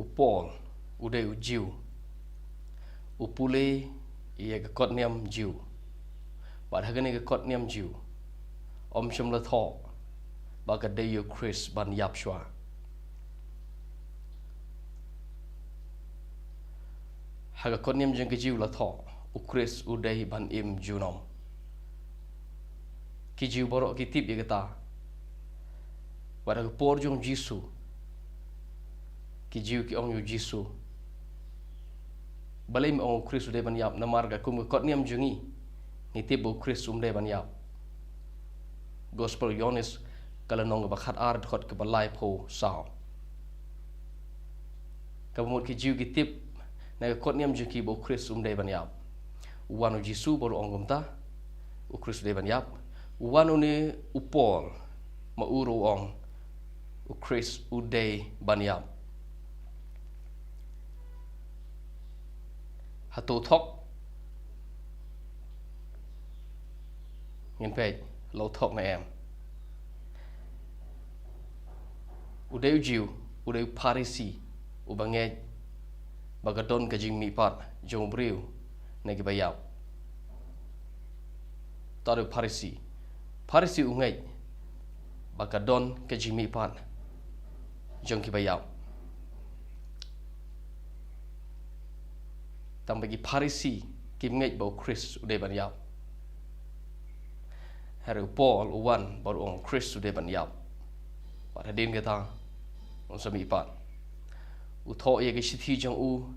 Paul uday jiu upule ia ke kot niam jiu bad hagani ke kot niam jiu om shum la tho ba ka day Chris ban yap shwa haga kot niam jeng ke jiu la tho u Chris uday ban im junom ki jiu borok ki tip ye kata bad hag por jong jisu ki jiu ki ong yu jisu balai me ong Chris uday ban yap na marga kum kot niam jungi ni tibu Chris umday ban yap gospel yonis kala nong ba khat ar khot ke balai pho sao ka mot ki jiu ki tip na kot niam jungi bo Chris umday ban yap wanu jisu bor ong gumta u Chris uday ban yap wanu ni u Paul ma uru ong u Chris uday ban yap hatu thok ngin pe lo thok na em uday jiu uday parisi ubange bagadon ka jing mi pat jong briu na gi bayap taru parisi ungai bagadon ka jing mi pat jong ki bayap tam bagi parisi kim ngai bau Chris uday ban yap haru Paul uwan baru ong Chris uday ban yap pada din kata on sami pat u tho ye ke sithi jong u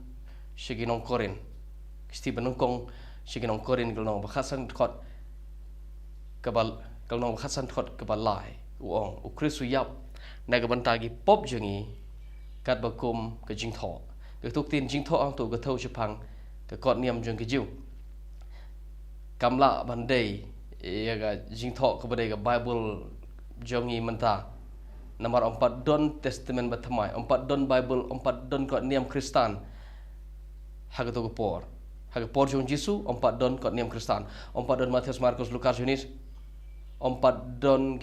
shiginong korin sti banongkong shiginong korin galnong bakhasan khot kabal galnong bakhasan khot kabal lai u ong u Chris u yap na ga ban ta gi pop jongi kat bakum ke jing tho ke tuk tin jing tho ang tu ga thau chapang ke kot niam jong ke jiu kamla bandai ya ga jing tho ke badai ga Bible jongi menta nomor 4 don testament batamai 4 don Bible 4 don kot niam Kristan haga to por jong Jisu 4 don kot niam Kristan 4 don Matius Markus Lukas Yohanes 4 don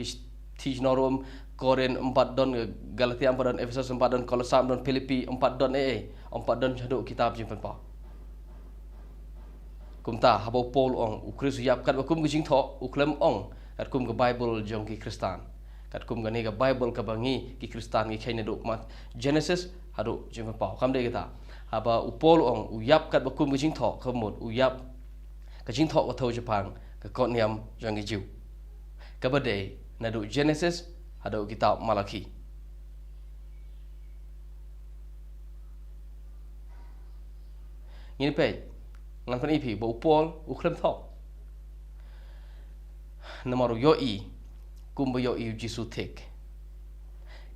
ti norum Korin 4 don Galatia 4 don Efesus 4 don Kolose 4 don Filipi 4 don 4 don haduk kitab jing pa kumta habo Paul ong u Chris yap kat bakum ke jing tho u klem ong kat kum ke Bible jong ki Kristan kat kum gani ke Bible ka bangi ki Kristan ki khaina duk mat Genesis hadu jing pa kam de kita haba u Paul ong u yap kat bakum ke jing tho khamut u yap ke jing tho ka thau japang ke kot niam jong ki jiu ka bade na du Genesis hadu kitab Malaki ngin pe ngan pan ipi bo Paul u klem tho namaru yoi kumbo yoi Jisu tek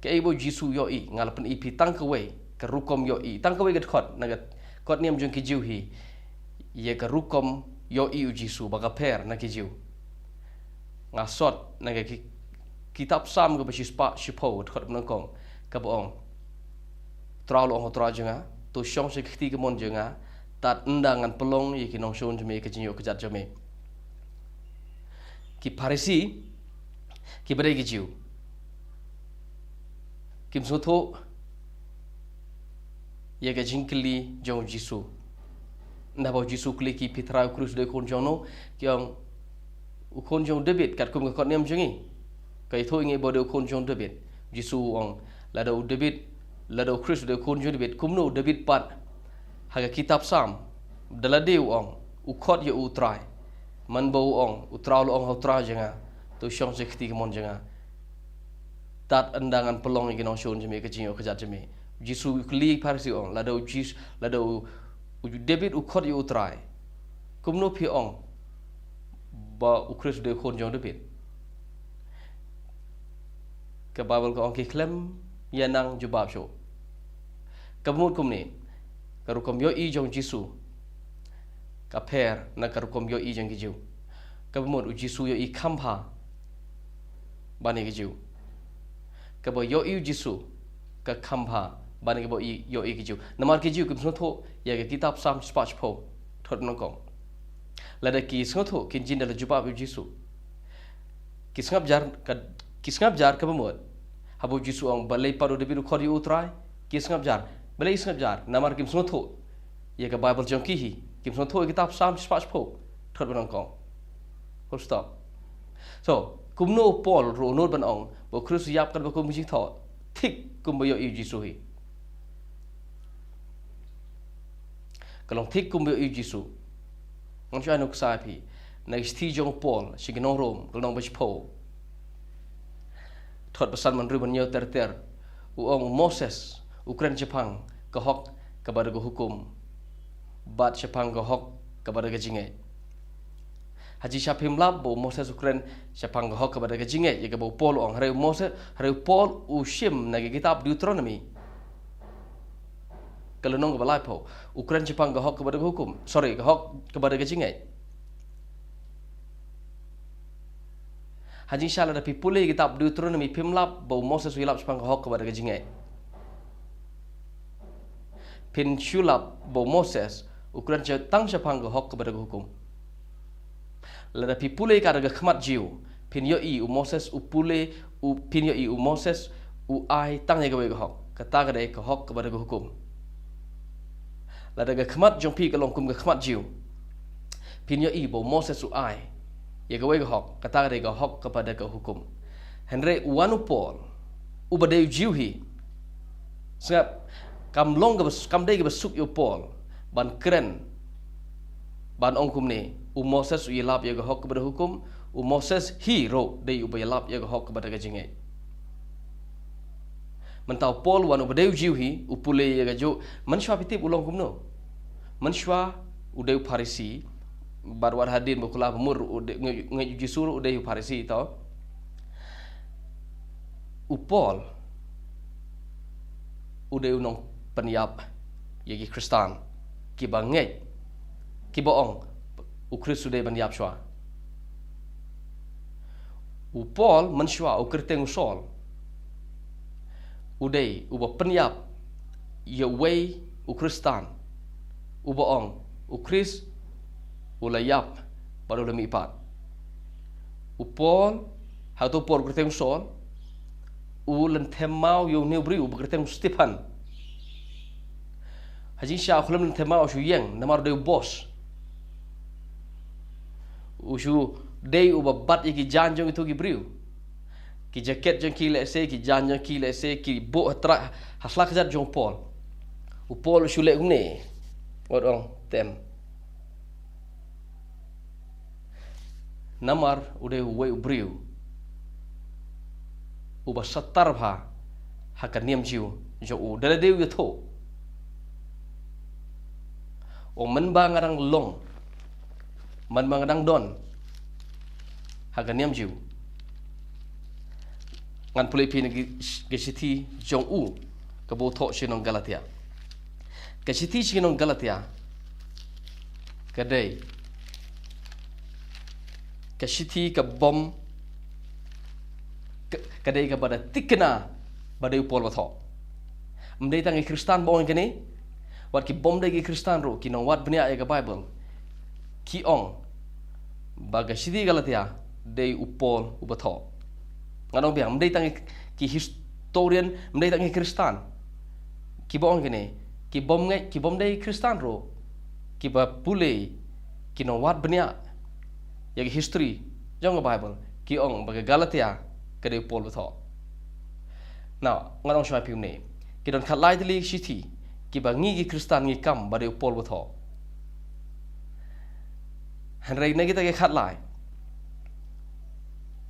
ke ibo Jisu yoi ngal pan ipi tang ka we ka rukom yoi tang ka we gat khot na gat kot niam jong ki jiu hi ye ka rukom yoi u Jisu baga per na ki jiu nga sot na ga kitab sam ga bashi spa shipo khot nang kong ka boong tralo ong tra jonga to shong se khti ka mon jonga tat undangan pelong ye kinong shon jeme ke jinyo ke jat jeme ki parisi ki badai ki jiu kim sotho ye ke jingkli jong Jisu nda bo Jisu kli ki pitra krus de kon jono kyang u kon jong David kat kum ka niam jongi kai tho nge bo de kon jong David Jisu ong la do David la do krus de kon jong David kum no David pat haga kitab sam daladeu ong u khot ye u trai man bo ong u trau ong ho tra janga to shong se khti mon janga tat andangan pelong ye no shon jeme ke jinyo ke jat jeme Jisu kli parsi ong la do jis la do David u khot ye u trai kum no phi ong ba u Chris de khon jong David ke Bible ko ong ki klem yanang jubab sho kamut kum ni karukom yo i jong Jisu ka per na karukom yo i jong ki jiu ka bumot u Jisu yo i khampa bani ki jiu ka bo yo i Jisu ka khampa bani ki bo yo i ki jiu namar ki jiu kim sno tho ya ke kitab sam spach pho thot nong kong la da ki sno tho kin jin da juba u Jisu kisngap jar ka bumot habo Jisu ong balai paro de biru khori utrai kisngap jar Balai isngap jar namar kim sungat tho. Ia ke Bible jong kihi kim sungat tho kitab Psalm 40 thot banang kong. Full stop. So kumno Paul ro nod ban ong bo Christ yap kan ba kum jing tho thik kum yo yu Jisu hi. Kalong thik kum yo yu Jisu. Ngam chai nok sai phi na sti jong Paul signong rom kalong ba chpo. Thot pesan man ru ban yo ter u ong Moses Ukraine Jepang kahok kepada hukum bat Jepang kahok kepada jingai. Haji Syapim lab bo Moses Ukraine Jepang kahok kepada jingai ya bo Paul ong hari Moses hari Paul ushim nagi kitab Deuteronomy. Kalau nong balai po Ukraine Jepang kahok kepada hukum kahok kepada jingai. Haji Syala da pipuli kitab Deuteronomy pimlap bo Moses wilap Jepang kahok kepada jingai. Pin shulap bo Moses Ukraine tang Jepang hok kepada hukum. Lada pipule kada khmat jiu pin yo u Moses upule u pin yo u Moses u ai tang ye gawe hok kata kada ke hok kepada hukum. Lada khmat jong pi kalong kum khmat jiu pin yo bo Moses u ai ye gawe hok kata kada ke hok kepada hukum. Henry wanu Paul u badai jiu hi sebab kam dai ke besuk yo Paul ban keren ban ongkum ni Moses u yelap ya hok kepada hukum Moses hero dai u yelap ya hok kepada jingai. Mentau Paul wan u badai jiu hi upule ya jo manswa pitip ulong kumno manswa u dai Farisi bar war hadin bukula pemur ngai Jisu u dai Farisi to u Paul u dai unong penyap yagi Kristan kiba ngej kiba ong u Kristus sudah penyap shwa u Paul menshwa u kerteng usol udai u penyap ya way u Kristan u ong u Kris u layap baru lemi pat u Paul hatu Paul kerteng usol u lentemau yo nebri u kerteng Stephen Haji Syah khulam tema ushu yang namar deu bos. Ushu dei ubabat iki janjong itu ki briu. Ki jaket jong ki lese ki janjong ki lese ki bo tra hasla kejat jong Paul. U Paul ushu le gune. Odong tem. Namar ude we briu. Uba satar bha hakan niam jiu jo u dala deu yo tho. O menbang ngadang long menbang ngadang don hagan niam jiu ngan pulai pi ge siti jong u ke bo tho sinong Galatia ke siti sinong Galatia kadai ke siti ke bom kadai ke pada tikna badai Paul watho mdei tangi Kristan bong kene wat ki bom dagi Kristan ro ki nong wat benia ya Bible ki ong baga sidi Galatia dei u Paul u batho nganong biang mdei tangi ki historian mdei tangi Kristan ki bong kene ki bom dai Kristan ro ki ba pule ki nong wat benia ya history jong Bible ki ong baga Galatia ke dei Paul batho now nganong shwa pi ne ki don khalai dili siti kiba ngi Kristan ngi kam bade Paul watho hanrei na kita ke khat lai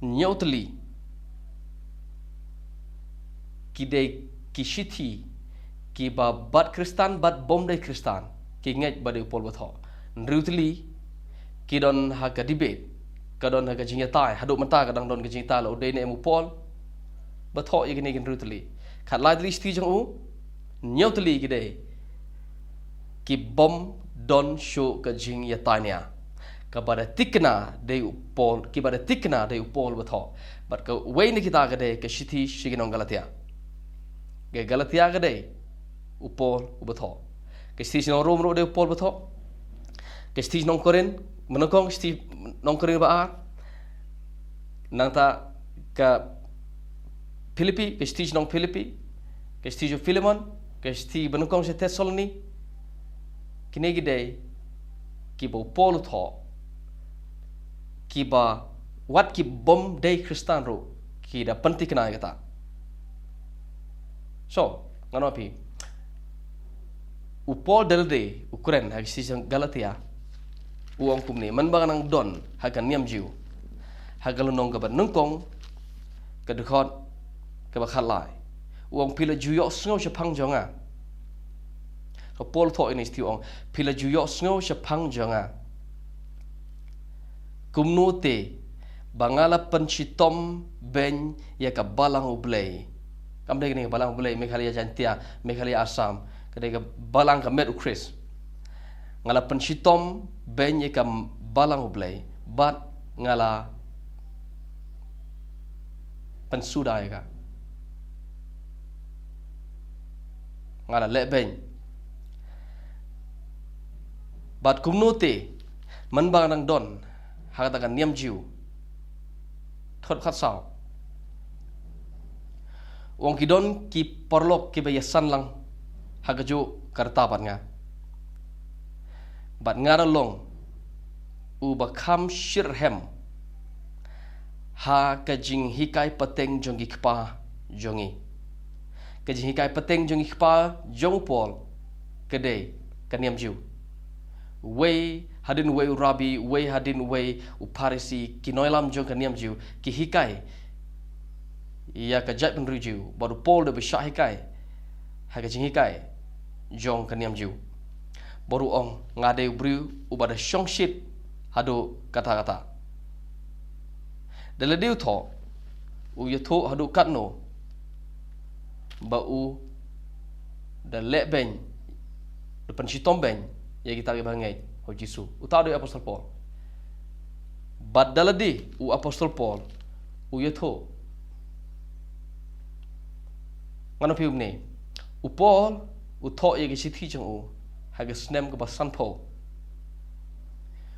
nyotli kidei kishiti kiba bat Kristan bat bom dei Kristan ki ngai bade Paul watho nrutli kidon haga debate kadon haga jingatai haduk mata kadang don jingatai lo dei ne mu Paul batho yegini gen rutli khat lai dli sti jong u nyotli gede ki bom don show ke jing ya tanya kepada tikna de Paul kepada tikna de Paul batho but ke way ni kita gede ke siti shiginong Galatia ge Galatia gede u Paul u batho ke siti nong Rom ro de Paul batho ke siti nong Korin menokong siti nong Korin ba nang ta ke Filipi ke siti nong Filipi ke siti Filemon Kesti benukong sa Thessaloni kinegide kibo Paul tho kiba wat ki bom day Kristan ro kida penting kena kata. So nganopi Paul dalde Ukraine hag si Galatia uang kumni man banganang don hagan niam jiu hagalunong gaban nungkong kedekot kebakhalai uang pila juyok sngo sepang jonga so Paul tho ini sti uang pila juyok sngo sepang jonga kumnote bangala penchitom ben ya ka balang ublay kamde gini balang ublay Meghalaya Jantia Meghalaya Assam kadai balang ka met ukris ngala penchitom ben ya ka balang ublay bat ngala pensudai ka ngala leben bat kumnote man bang nang don hagatakan niam jiu thot khat sao wong kidon ki porlok ki bayasan lang hagaju kartapan nga bat ngara long u bakam shirhem ha kajing hikai pateng jongi kpa jongi kajing hikai pateng jongi kpa jong Paul kedai kaniam jiu way hadin way rabi way hadin way uparisi kinoilam jong kaniam jiu ki hikai ia kajat penrujiu baru Paul de besyak hikai ha kajing hikai jong kaniam jiu baru ong ngade briu ubada shongshit hadu kata-kata dala diu tho u yatho hadu katno ba u da leben depan sitom ben ya kita bangai ho Jisu utau de apostol Paul bad dala di u apostol Paul u yatho ngano pium ne u Paul u tho ye sithi jong u haga snem ko basan po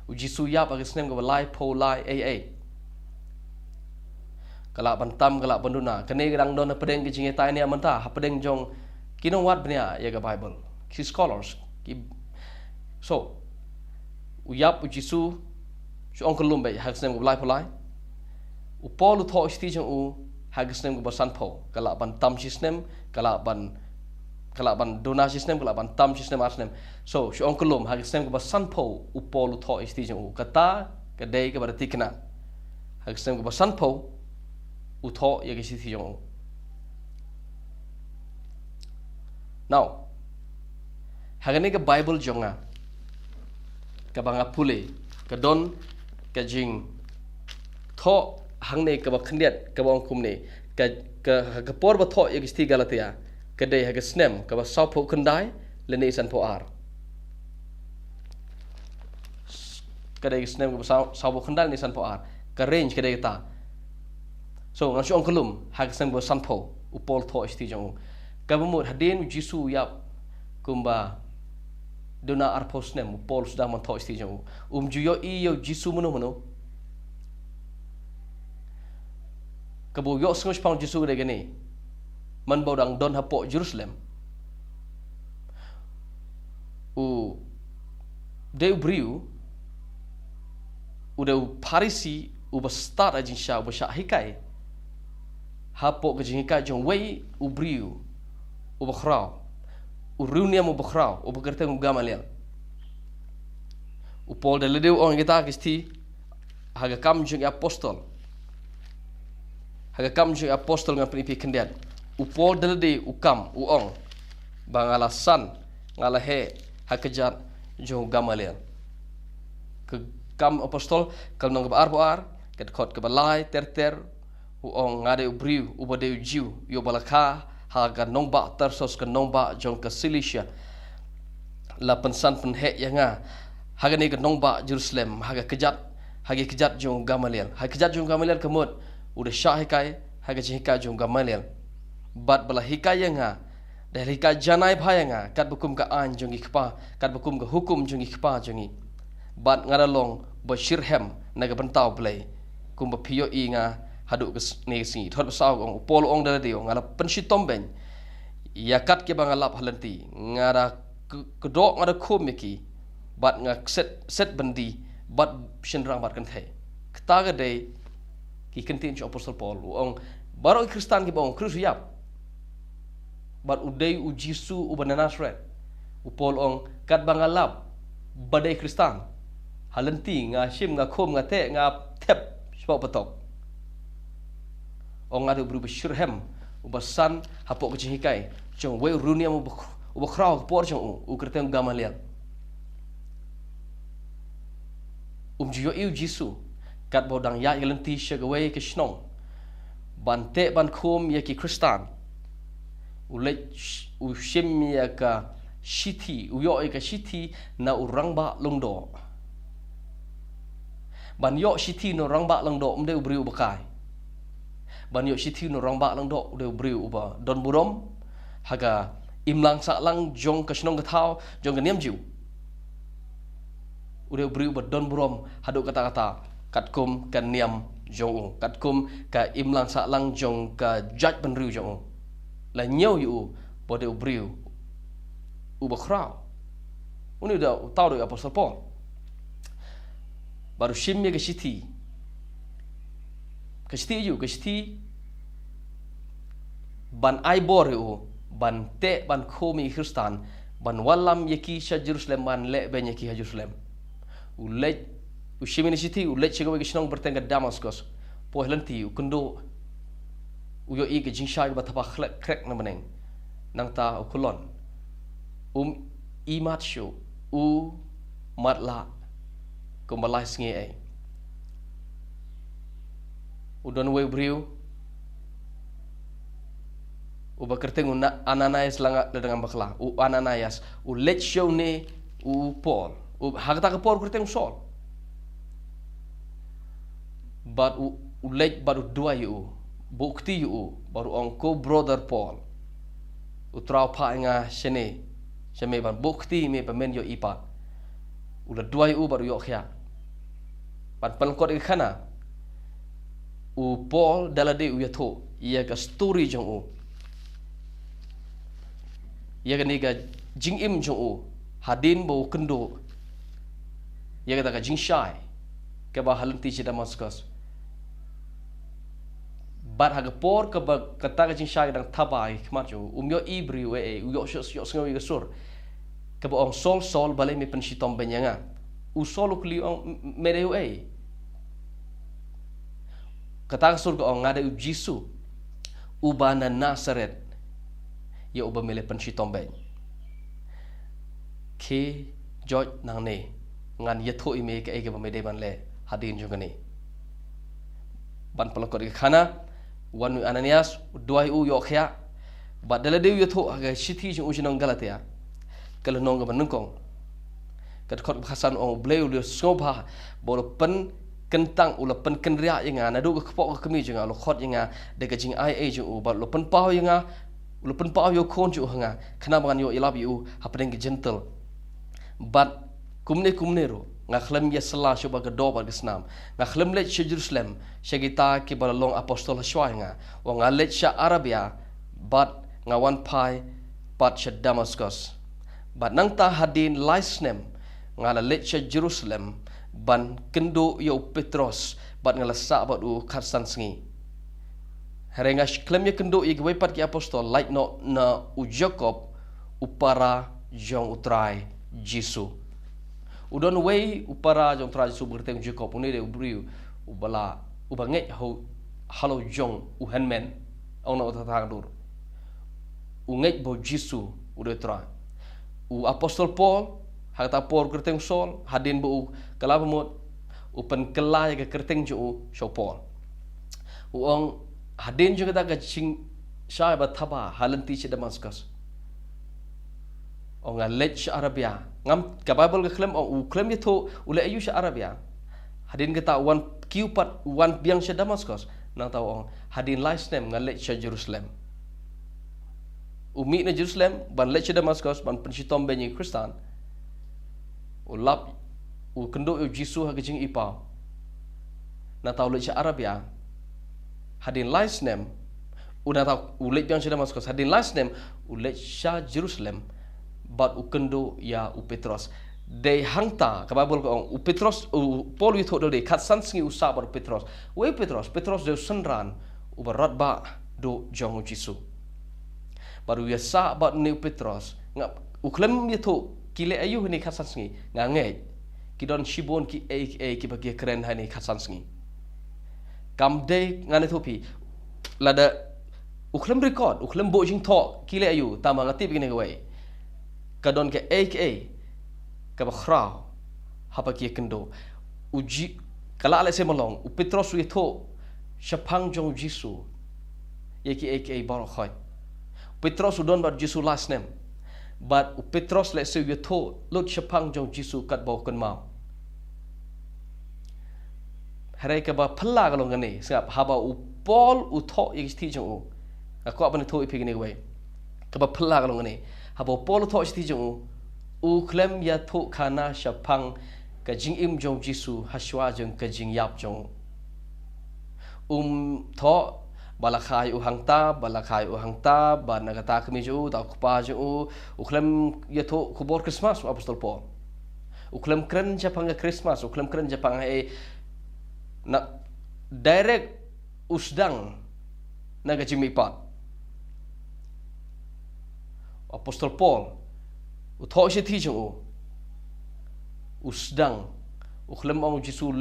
u Jisu yap haga snem ko lai po lai ai kalak bantam kalak banduna kene gerang don pedeng ki jinge tai ne amanta ha pedeng jong kinong wat bnia ya ga Bible ki scholars ki so u yap u Jisu so onkel lumbe haga snem ko lai po lai u Paul u tho sithi jong u haga snem ko basan po kalak bantam sisnem kalak ban dona sistem kalak ban tam sistem arsnem so onkel lum haga snem ko basan po u Paul u tho sithi jong u kata kedai ke berarti kena haga snem ko basan po utho ya ke sithi jong now hagane ke Bible jonga ka banga pule ka don ka jing tho hangne ka ba khndiat ka bang kumne ka por ba tho ya ke sithi Galatia ka dei haga snem ka ba sau pho khandai le nei san pho ar ka dei snem ka ba sau pho khandai nei san pho ar ka range ka dei ta so ngan si onkelum hag sang bo sanpo u Paul tho sti jong kabumut hadin Jisu yap kumba dona arpos nem u Paul sudah man tho sti jong juyo i yo Jisu mono kabo yo sngos pang Jisu de gani man bodang don hapo Jerusalem u de briu u de parisi u bastar ajin sha u basha hikai hapo kejingika jong wei ubriu ubakhrau urunia mu bakhrau ubakerta mu Gamaliel u Paul de ledeu on kita kisti haga kam jong apostol ngam penipi kendian u Paul de lede u kam u ong bangala san ngala he hakejat jong Gamaliel ke kam apostol kal nong ba ar ket khot ke balai ter uong ngade ubriu ubade ujiu yo balaka haga nongba Tarsus ke nongba jong ke Cilicia la pensan pen he yanga haga ni ke nongba Jerusalem haga kejat jong Gamaliel kemut udah syah hikai haga jihika jong Gamaliel bat bala hikai yanga dari hikai janai phayanga kat bukum ka an jong ikpa kat bukum ka hukum jong ikpa jongi bat ngaralong bashirhem naga bentau play kumba pio inga haduk ni si thot saw ong Paul ong dala dio ngala pensitom ben yakat ke bangalap halanti ngara kedok ngara khom yaki bat ngak set bandi bat shenrang bat kan thai ktaga dei ki kentin cho Apostle Paul ong baro Kristan ki bong Kristus yap bat udai u Jisu u Nazareth u Paul ong kat bangalap badai Kristan halanti nga shim nga khom nga te nga tep sebab patok ong ada berubah syurhem ubasan hapok kecing hikai jong we runia mu bakraw por jong u kertem gamalian jiyo iu Jisu kat bodang ya yelenti shagawe ke shnong bante ban khom ya ki Kristan ulet u shim ya ka shiti u yo ka shiti na urang ba lungdo ban yo shiti no rang ba lungdo mde ubri ubakai ban yo shiti no rang ba lungdo de ubri uba don burom haga imlang sa lang jong ka shnong ka thau jong ka niam jiu udah beri ubat don burom haduk kata-kata katkum kan niam jong katkum ka imlang sa lang jong ka judge benriu jong la nyau yu bode ubriu ubakrau uni udah tahu do Apostle Paul baru shimye ke shiti ban aibor yu ban te ban khomi Kristan ban walam yaki sha Jerusalem ban le ben yaki ha Jerusalem ulet ushimini city ulet chega wege shnong bertengga Damascus pohlanti ukendo uyo i ke jingsha ba thapa krek na maneng nangta ukulon imat show u matla kumbalai sngi ai udon we briu uba kerteng Ananias langa dengan bakla Ananias ulet show ne Paul hagta ka por kurteng sol but ulet baru dua yu bukti yu baru ongko brother Paul utrau pa nga shene ban bukti me pamen yo ipa ulat dua yu baru yo khya pan palkot khana u Paul dalade u yatho ia ka story jong u ia ka niga jingim jong u hadin bo kendo ia kata ka jingshai ke ba halanti ci Damascus bat haga por ke ba kata ka jingshai dang tabai kmajo umyo ibri we uyo yo sngawi gesur ke ba ong sol balai me pensitom benyanga u sol ukli ong mereu kata ka sur ko ong ngada u Jisu ubana Nazareth ya uba mele pensitom ben ke George nang ne ngan yatho ime ke ege bamede ban le hadin jogani ban pelakot ke khana wan Ananias dua u yo khya badala de yatho aga shithi ju ujinong galatia kala nong ban nungkong kat khot khasan ong bleu le soba bol pen kentang ula pen kenria yanga na do ke pok ke mi jinga lo khot yanga de ke jing ai ju u ba lo pen pau yanga lo pen pau yo khon ju hanga khana ban yo ilab yu hapeng ke gentle but kumne ro ngakhlem ya sala shoba ga do ba gisnam ngakhlem le che Jerusalem shagita ki balalong apostol hashwa nga wa ngalet sha Arabia but ngawan pai pat sha Damascus but nang ta hadin laisnem ngala le che Jerusalem ban kendo yo Petros but ngala sa ba du kharsan sngi herenga klem ya kendo i gwe pat ki apostol like no na u Jacob upara jong utrai Jisu udon way upara jong tra Jisu berteng Jacob une de ubriu ubala ubanget ho halo jong u henmen ona utatang dur unget bo Jisu ude tra u apostol Paul hata Paul kerteng sol hadin bo kalabamot upen kelai ke kerteng jo so Paul uong hadin juga ta ching shay ba thaba halanti che Damascus ong lech Arabia ngam ka Bible ka klem ong klem yatho ule ayu sha Arabia hadin kata wan kiupat wan biang sha Damascus nang taw ong hadin laisnem ngalech sha Jerusalem umi na Jerusalem ban lech sha Damascus ban pensitom benyi Kristan ulap u kendo yu Jisu ha gijing ipa na taw lech sha Arabia hadin laisnem Udah tahu ulet yang sudah masuk hadin last name ulet Shah Jerusalem bat ukendo ya u Petros de hangta ka Bible ko u Petros u Paul yu thodo de khat sansngi u sa bar Petros Petros de senran u barat ba do jong Jisu baru ya sa bat ni Petros ngap u klem yu tho kile ayu ni khat sansngi ngangai kidon shibon ki ki bagi keren hani khat sansngi kam de ngane thopi lada ukhlem record ukhlem bo jing tho kile ayu tama ngati begini gawai kadon ke ka bakhra hapa ki kendo uji kala ale se malong u Petros wi tho shapang jong Jisu ye ki bar khoy Petros udon bar Jisu last name but u Petros le se wi tho lot shapang jong Jisu kat bo kan mau hare ka ba phalla galong ngani sap haba u Paul u tho ye thi jong u aku apa ni tho ipi gini gue kaba pela kalau ngani habo Paul tho sti jong u klem ya tho khana shapang ka jing im jong Jisu haswa jong ka jing yap jong tho balakhai u hangta ba nagata kami jo ta kupa jo u klem ya tho kubor Christmas apostol Paul u klem kren japang Christmas u klem kren japang na direct usdang naga jing mipat Apostol Paul utho si thi jong usdang ukhlem ong Jisu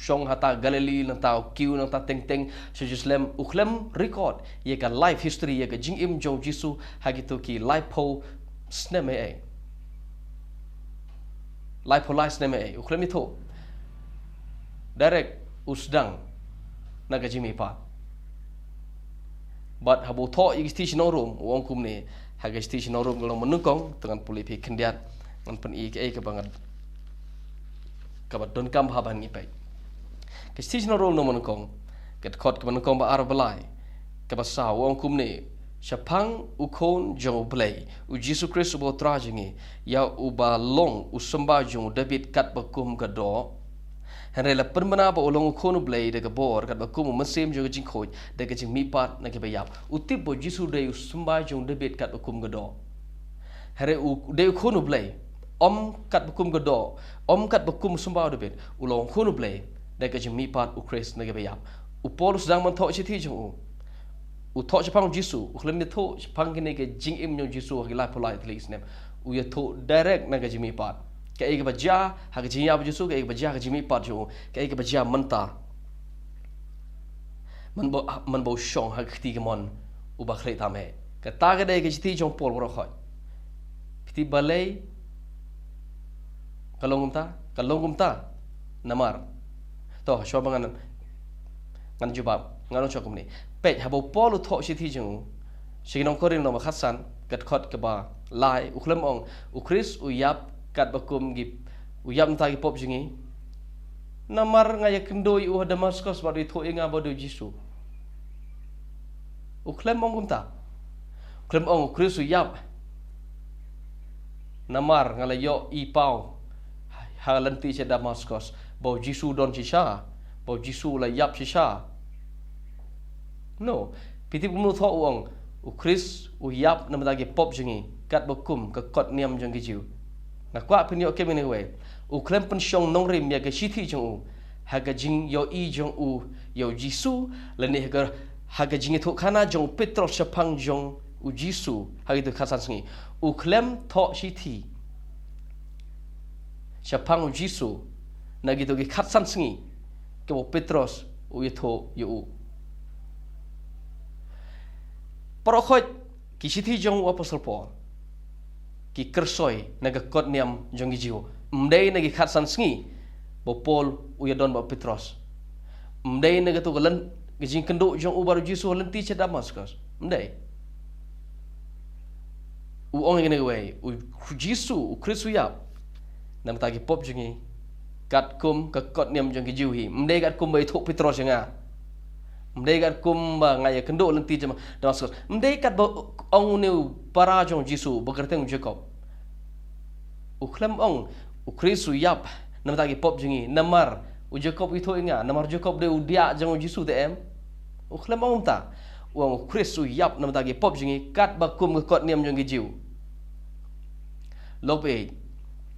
shong hata Galilee nang ta kiu nang ta teng Jerusalem ukhlem record ye ka life history ye ka jing im jong Jisu hagito ki life po sneme life sneme ukhlem itho direct usdang naga jing mi pa but habo tho igsti chino room wong kum ni hagesti chino room galong menungkong dengan puli pi kendiat ngan pen ke banget kabat don kam haban ni pai kesti chino room no menungkong ket khot ke menungkong ba ar belai ka basa wong kum ni shapang ukon jong blai u Jisu Kristus bo trajingi ya u ba long u sembah jong David kat bakum ka do Henry la permana ba ulong ukon blai de ka bor kat bakum mesim jong jing khoj de ka jing mipat na ke bayap utip bo Jisu de u sembah jong David kat bakum ka do Henry u de ukon blai om kat bakum ka do om kat bakum sembah David ulong ukon blai de ka jing mipat u Christ na ke bayap u Paulus dang man tho chi thi jong u tho chapang Jisu u khlem ni tho chapang kini ke jing im nyong Jisu ha la polai tlis nem u ye tho direct na ga jimi pat ke ai ke baja ha ga jinya Jisu ke ai baja ga jimi pat jo ke ai ke baja manta man bo shong ha khti ke mon u ba khre ta me ke ta ga de ke ti jong pol ro khoi piti balai kalong ta namar to sho bangan ngan jubab ngan cho kum ni pet habo Paul tho si thi jung sinong korin no makhasan kat khot ke ba lai u khlem ong u Chris u yap kat bakum gi u yam ta gi pop jingi namar ngaya kendoi u Damaskus ba tho inga ba do Jisu u khlem ong kumta khlem ong Chris u yap namar ngala yo I pau ha lanti che Damaskus ba Jisu don chi sha ba Jisu la yap chi sha no piti pumnu tho uang u Chris u yap na madagi pop jingi kat bakum ka kot niam jong gi jiu na kwa pin yo kemene we u klem pen shong nong rim ya ga shithi jong u ha ga jing yo I jong u yo Jisu la ne ga ha ga jing tho khana jong Petros chapang jong u Jisu ha gi to khasan sngi u klem tho shithi chapang u Jisu na gi to gi khasan sngi ke bo Petros u ye tho yo u Parokhot ki sithi jong apostol Paul ki kersoi naga kot niam jong gi jiu mdei nagi khat san sngi bo Paul u yadon ba Petros mdei naga to galan gi jing kendo jong u baru Jisu lan ti che Damaskus mdei u ong ngene we u Jisu u Kristu yap nam ta gi pop jingi kat kum ka kot niam jong gi jiu hi mdei kat kum bai tho Petros nga mdei kat kum ba ngaya kendo lan ti che Damaskus mdei kat ong new para jong Jisu bekerteng Jacob u khlem ong u Kristu yap nam ta gi pop jingi namar u Jacob itho inga namar Jacob de u dia jong Jisu te em u khlem ong ta wang Kristu yap nam tagi pop jingi kat ba kum kot niam jong gi jiu lope